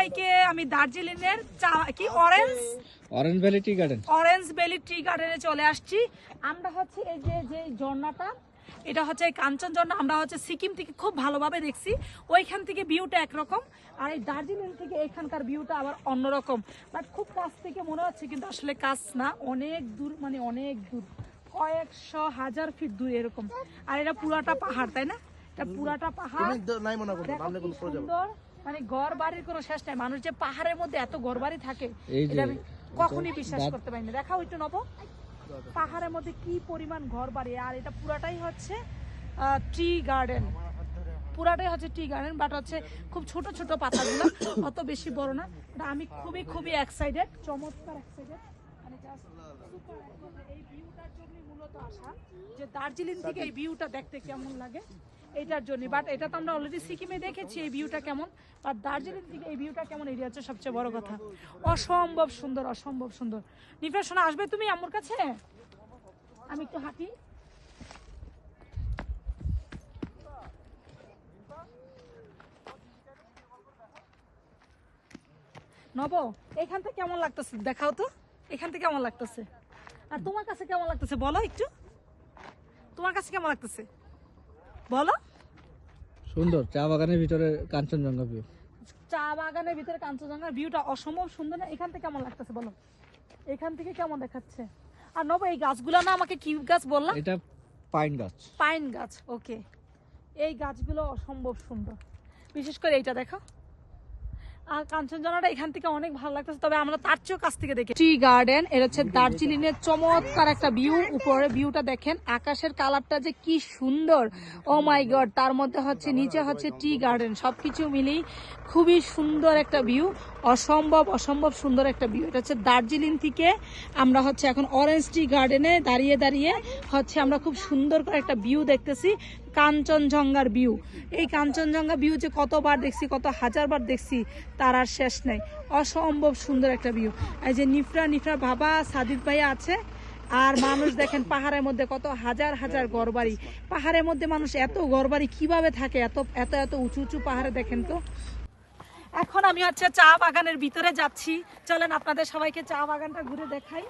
সবাইকে আমি দার্জিলিংয়ের কি অরেঞ্জ ভ্যালি টি গার্ডেন গার্ডেনে চলে আসছি। আমরা হচ্ছে এই যে ঝর্ণাটা, এটা হচ্ছে কাঞ্চনজঙ্ঘা। আমরা হচ্ছে সিকিম থেকে খুব ভালোভাবে দেখছি, ওইখান থেকে ভিউটা একরকম, আর এই দার্জিলিং থেকে এখানকার ভিউটা আবার অন্যরকম। বাট খুব কাছ থেকে মনে হচ্ছে, কিন্তু আসলে কাছ না, অনেক দূর, মানে অনেক দূর, কয়েকশো হাজার ফিট দূর এরকম। আর এটা পুরাটা পাহাড়, তাই না? এটা পুরাটা পাহাড়, সুন্দর, মানে ঘর বাড়ির কোনো শেষ নাই। মানুষ যে পাহাড়ের মধ্যে এত ঘর বাড়ি থাকে, এটা আমি কখনই বিশ্বাস করতে পারিনি। দেখাও একটু নব, পাহাড়ের মধ্যে কি পরিমাণ ঘর বাড়ি। আর এটা পুরাটাই হচ্ছে টি গার্ডেন, পুরাটাই হচ্ছে টি গার্ডেন, বাট হচ্ছে খুব ছোট ছোট পাতাগুলো, অত বেশি বড় না। আমি খুবই এক্সাইটেড, চমৎকার এক্সাইটেড, মানে জাস্ট সুপার। এই ভিউটার জন্য মূলত আসা, যে দার্জিলিং থেকে এই ভিউটা দেখতে কেমন লাগে এটার জন্য। বাট এটা তো আমরা অলরেডি সিকিমে দেখেছি এই ভিউটা কেমন, আর দার্জিলিং থেকে এই ভিউটা কেমন, এটা হচ্ছে সবচেয়ে বড় কথা। অসম্ভব সুন্দর, অসম্ভব সুন্দর। নিফা সোনা, আসবে তুমি আমার কাছে? আমি একটু হাঁটি। নব, এখান থেকে কেমন লাগতেছে দেখাও তো, এখান থেকে কেমন লাগতেছে, আর তোমার কাছে কেমন লাগতেছে বলো একটু, তোমার কাছে কেমন লাগতেছে বলো। সুন্দর, চা বাগানের ভিতরে কাঞ্চনজঙ্ঘা ভিউ। চা বাগানের ভিতরে কাঞ্চনজঙ্ঘার ভিউটা অসম্ভব সুন্দর না? এখান থেকে কেমন লাগতেছে বলো, এখান থেকে কেমন দেখাচ্ছে? আর নব, এই গাছগুলো না, আমাকে কি গাছ বললাম? এটা পাইন গাছ। পাইন গাছ, ওকে। এই গাছগুলো অসম্ভব সুন্দর, বিশেষ করে এইটা দেখো। আর কাঞ্চনজঙ্ঘাটা এখান থেকে অনেক ভালো লাগতেছে, তবে আমরা তার চেয়েও কাছ থেকে দেখি। টি গার্ডেন, এটা হচ্ছে দার্জিলিং এর চমৎকার একটা ভিউ। উপরে ভিউটা দেখেন, আকাশের কালারটা যে কি সুন্দর, ও মাই গড। তার মধ্যে হচ্ছে নিচে হচ্ছে টি গার্ডেন, সবকিছু মিলেই খুবই সুন্দর একটা ভিউ, অসম্ভব সুন্দর একটা ভিউ। এটা হচ্ছে দার্জিলিং থেকে আমরা হচ্ছে এখন অরেঞ্জ টি গার্ডেনে দাঁড়িয়ে হচ্ছে আমরা খুব সুন্দর করে একটা ভিউ দেখতেছি, কাঞ্চনজঙ্ঘার ভিউ। এই কাঞ্চনজঙ্ঘা ভিউ যে কতবার দেখছি, কত হাজারবার দেখছি, তার আর শেষ নাই। অসম্ভব সুন্দর একটা ভিউ। এই যে নিফরা বাবা, সাদিক ভাইয়া আছে। আর মানুষ দেখেন, পাহাড়ের মধ্যে কত হাজার হাজার ঘরবাড়ি, পাহাড়ের মধ্যে মানুষ এত ঘরবাড়ি কিভাবে থাকে, এত এত এত উঁচু উঁচু পাহাড়ে, দেখেন তো। এখন আমি হচ্ছে চা বাগানের ভিতরে যাচ্ছি, চলেন আপনাদের সবাইকে চা বাগানটা ঘুরে দেখাই।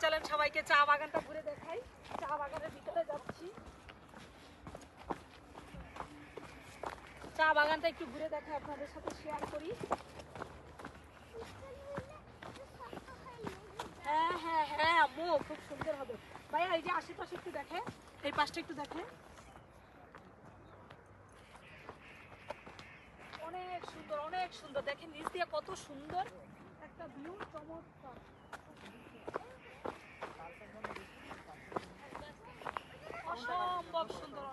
চলেন সবাইকে চা বাগানটা ঘুরে দেখাই। চা বাগানের ভিতরে যাচ্ছি, চা বাগানটা একটু ঘুরে দেখাই, আপনাদের সাথে শেয়ার করি। হ্যাঁ আম্মু, খুব সুন্দর হবে ভাইয়া। এই যে আশেপাশে একটু দেখে, এই পাশটা একটু দেখে, অনেক সুন্দর দেখেন, নিচ দিয়ে কত সুন্দর একটা ভিউ, চমৎকার, অসম্ভব সুন্দর।